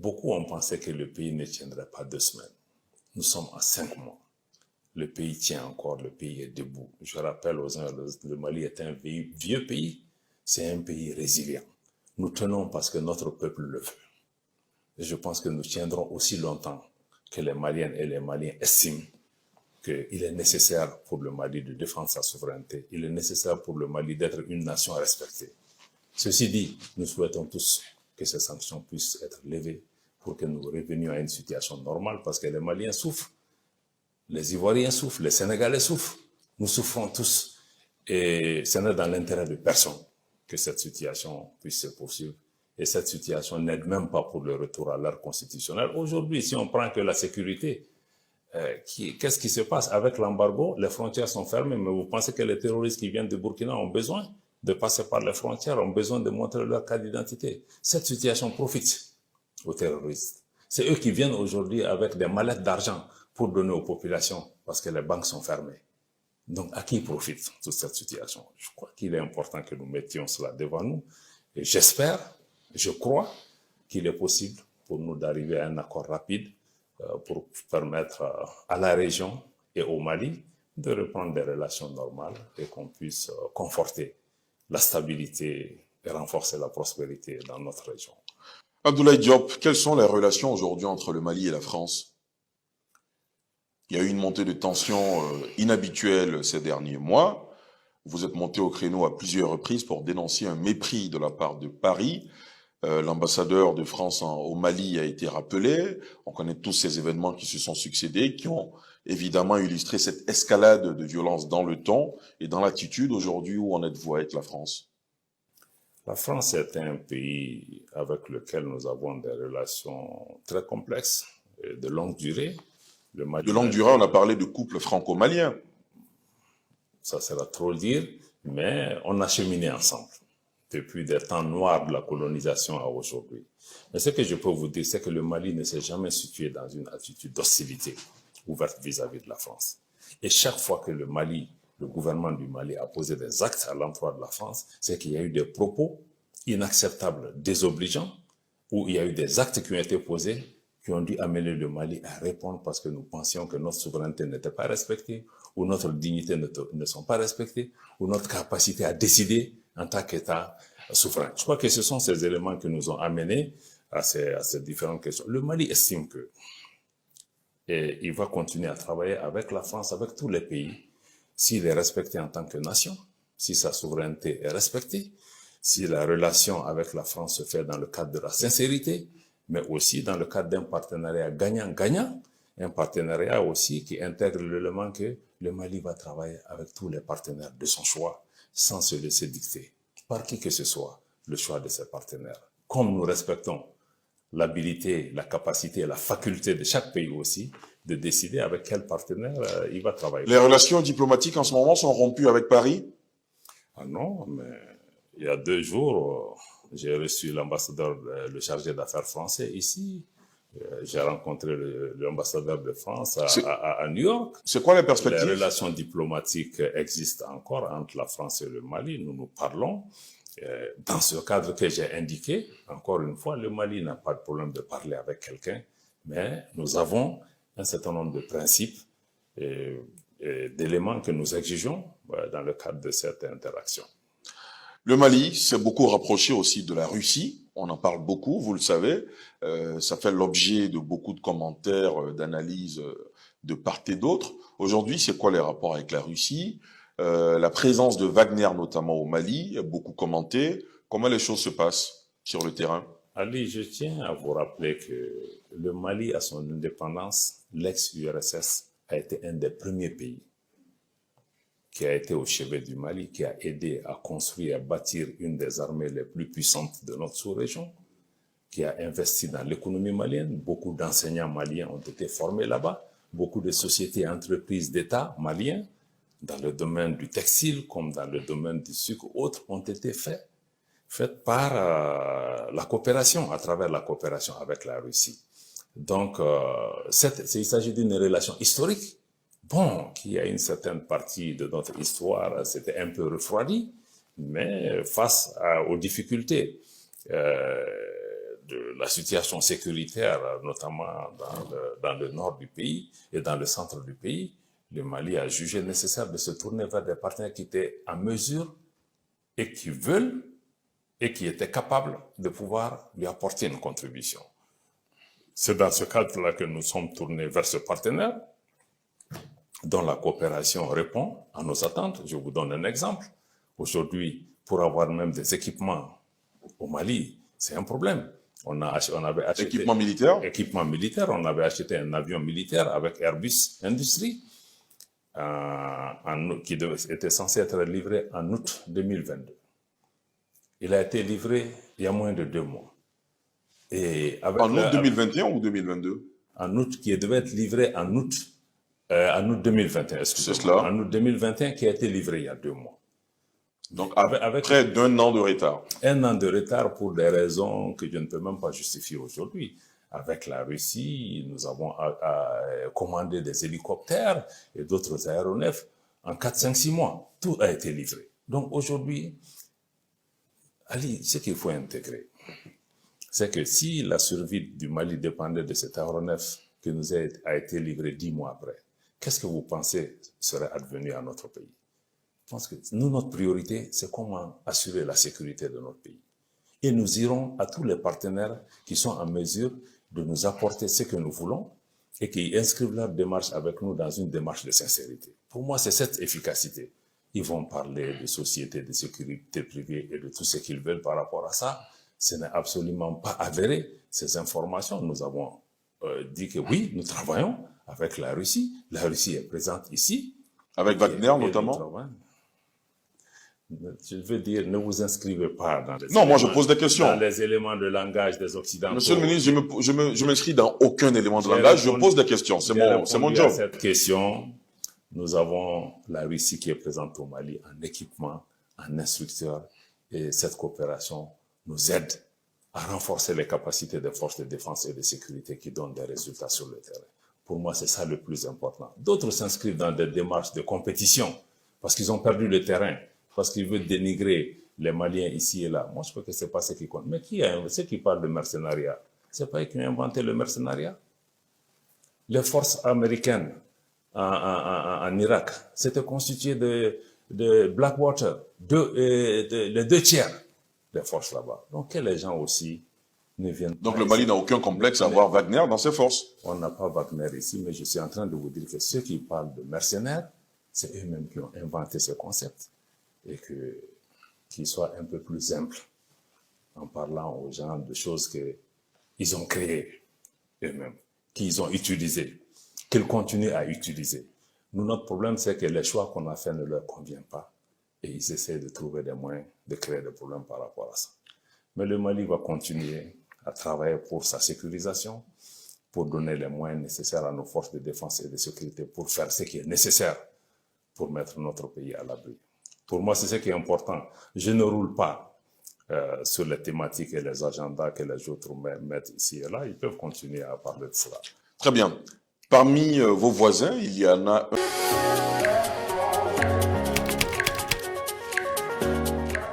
beaucoup ont pensé que le pays ne tiendrait pas 2 semaines. Nous sommes à 5 mois. Le pays tient encore, le pays est debout. Je rappelle aux uns, le Mali est un vieux pays, c'est un pays résilient. Nous tenons parce que notre peuple le veut. Et je pense que nous tiendrons aussi longtemps que les Maliennes et les Maliens estiment qu'il est nécessaire pour le Mali de défendre sa souveraineté. Il est nécessaire pour le Mali d'être une nation respectée. Ceci dit, nous souhaitons tous que ces sanctions puissent être levées pour que nous revenions à une situation normale, parce que les Maliens souffrent, les Ivoiriens souffrent, les Sénégalais souffrent, nous souffrons tous. Et ce n'est dans l'intérêt de personne que cette situation puisse se poursuivre. Et cette situation n'aide même pas pour le retour à l'ordre constitutionnel. Aujourd'hui, si on prend que la sécurité, qu'est-ce qui se passe avec l'embargo? Les frontières sont fermées, mais vous pensez que les terroristes qui viennent de Burkina ont besoin de passer par les frontières, ont besoin de montrer leur carte d'identité? Cette situation profite aux terroristes. C'est eux qui viennent aujourd'hui avec des mallettes d'argent pour donner aux populations, parce que les banques sont fermées. Donc, à qui profite toute cette situation? Je crois qu'il est important que nous mettions cela devant nous. Et j'espère, je crois qu'il est possible pour nous d'arriver à un accord rapide pour permettre à la région et au Mali de reprendre des relations normales et qu'on puisse conforter la stabilité et renforcer la prospérité dans notre région. Abdoulaye Diop, quelles sont les relations aujourd'hui entre le Mali et la France? Il y a eu une montée de tension inhabituelle ces derniers mois. Vous êtes monté au créneau à plusieurs reprises pour dénoncer un mépris de la part de Paris. L'ambassadeur de France au Mali a été rappelé. On connaît tous ces événements qui se sont succédés, qui ont évidemment illustré cette escalade de violence dans le ton et dans l'attitude. Aujourd'hui, où en êtes-vous avec la France? La France est un pays avec lequel nous avons des relations très complexes et de longue durée. De longue durée, on a parlé de couple franco-malien. Ça sera trop le dire, mais on a cheminé ensemble depuis des temps noirs de la colonisation à aujourd'hui. Mais ce que je peux vous dire, c'est que le Mali ne s'est jamais situé dans une attitude d'hostilité ouverte vis-à-vis de la France. Et chaque fois que le gouvernement du Mali a posé des actes à l'endroit de la France, c'est qu'il y a eu des propos inacceptables, désobligeants, où il y a eu des actes qui ont été posés, qui ont dû amener le Mali à répondre parce que nous pensions que notre souveraineté n'était pas respectée, ou notre dignité ne sont pas respectées, ou notre capacité à décider en tant qu'État souverain. Je crois que ce sont ces éléments qui nous ont amenés à ces différentes questions. Le Mali estime que et il va continuer à travailler avec la France, avec tous les pays, s'il est respecté en tant que nation, si sa souveraineté est respectée, si la relation avec la France se fait dans le cadre de la sincérité, mais aussi dans le cadre d'un partenariat gagnant-gagnant, un partenariat aussi qui intègre l'élément que le Mali va travailler avec tous les partenaires de son choix, sans se laisser dicter, par qui que ce soit, le choix de ses partenaires. Comme nous respectons l'habilité, la capacité, la faculté de chaque pays aussi de décider avec quel partenaire il va travailler. Les relations diplomatiques en ce moment sont rompues avec Paris? Ah non, mais il y a 2 jours, j'ai reçu l'ambassadeur, le chargé d'affaires français ici. J'ai rencontré l'ambassadeur de France à New York. C'est quoi les perspectives? Les relations diplomatiques existent encore entre la France et le Mali. Nous nous parlons. Dans ce cadre que j'ai indiqué, encore une fois, le Mali n'a pas de problème de parler avec quelqu'un, mais nous avons un certain nombre de principes et d'éléments que nous exigeons dans le cadre de cette interaction. Le Mali s'est beaucoup rapproché aussi de la Russie. On en parle beaucoup, vous le savez. Ça fait l'objet de beaucoup de commentaires, d'analyses de part et d'autre. Aujourd'hui, c'est quoi les rapports avec la Russie? La présence de Wagner, notamment au Mali, est beaucoup commentée. Comment les choses se passent sur le terrain? Ali, je tiens à vous rappeler que le Mali, à son indépendance, l'ex-URSS a été un des premiers pays qui a été au chevet du Mali, qui a aidé à construire et à bâtir une des armées les plus puissantes de notre sous-région, qui a investi dans l'économie malienne. Beaucoup d'enseignants maliens ont été formés là-bas. Beaucoup de sociétés et entreprises d'État maliens, dans le domaine du textile comme dans le domaine du sucre, autres ont été faites par la coopération, à travers la coopération avec la Russie. Donc, il s'agit d'une relation historique. Bon, qui a une certaine partie de notre histoire, c'était un peu refroidi, mais face aux difficultés de la situation sécuritaire, notamment dans le nord du pays et dans le centre du pays, le Mali a jugé nécessaire de se tourner vers des partenaires qui étaient en mesure et qui veulent et qui étaient capables de pouvoir lui apporter une contribution. C'est dans ce cadre-là que nous sommes tournés vers ce partenaire dont la coopération répond à nos attentes. Je vous donne un exemple. Aujourd'hui, pour avoir même des équipements au Mali, c'est un problème. On avait acheté... Équipement militaire? Équipement militaire. On avait acheté un avion militaire avec Airbus Industrie qui était censé être livré en août 2022. Il a été livré il y a moins de 2 mois. Et avec en août 2021 ou 2022? En août, qui devait être livré en août 2021. C'est cela. En août 2021 qui a été livré il y a 2 mois. Donc avec près d'1 an de retard. 1 an de retard pour des raisons que je ne peux même pas justifier aujourd'hui. Avec la Russie, nous avons commandé des hélicoptères et d'autres aéronefs en 4, 5, 6 mois. Tout a été livré. Donc aujourd'hui, Ali, ce qu'il faut intégrer, c'est que si la survie du Mali dépendait de cet aéronef qui nous a été livré 10 mois après, qu'est-ce que vous pensez serait advenu à notre pays? Je pense que nous, notre priorité, c'est comment assurer la sécurité de notre pays. Et nous irons à tous les partenaires qui sont en mesure de nous apporter ce que nous voulons et qui inscrivent leur démarche avec nous dans une démarche de sincérité. Pour moi, c'est cette efficacité. Ils vont parler de sociétés de sécurité privée et de tout ce qu'ils veulent par rapport à ça. Ce n'est absolument pas avéré, ces informations. Nous avons dit que oui, nous travaillons avec la Russie. La Russie est présente ici. Avec Wagner notamment? Je veux dire, ne vous inscrivez pas dans les, non, moi je pose des questions. Dans les éléments de langage des Occidentaux. Monsieur le ministre, je m'inscris dans aucun élément de langage, je pose des questions, c'est mon job. À cette question, nous avons la Russie qui est présente au Mali en équipement, en instructeurs, et cette coopération nous aide à renforcer les capacités des forces de défense et de sécurité qui donnent des résultats sur le terrain. Pour moi, c'est ça le plus important. D'autres s'inscrivent dans des démarches de compétition parce qu'ils ont perdu le terrain, parce qu'ils veulent dénigrer les Maliens ici et là. Moi, je crois que c'est pas ce qui compte. Mais ceux qui parlent de mercenariat, c'est pas eux qui ont inventé le mercenariat. Les forces américaines en Irak, c'était constitué de Blackwater, les 2 tiers des forces là-bas. Donc que les gens aussi ne viennent Donc pas le Mali n'a aucun complexe à avoir Wagner dans ses forces. On n'a pas Wagner ici, mais je suis en train de vous dire que ceux qui parlent de mercenaires, c'est eux-mêmes qui ont inventé ce concept. Et qu'ils soient un peu plus simples en parlant aux gens de choses qu'ils ont créées eux-mêmes, qu'ils ont utilisées, qu'ils continuent à utiliser. Nous, notre problème, c'est que les choix qu'on a faits ne leur conviennent pas et ils essaient de trouver des moyens de créer des problèmes par rapport à ça. Mais le Mali va continuer à travailler pour sa sécurisation, pour donner les moyens nécessaires à nos forces de défense et de sécurité pour faire ce qui est nécessaire pour mettre notre pays à l'abri. Pour moi, c'est ce qui est important. Je ne roule pas sur les thématiques et les agendas que les autres mettent ici et là. Ils peuvent continuer à parler de cela. Très bien. Parmi vos voisins, il y en a un...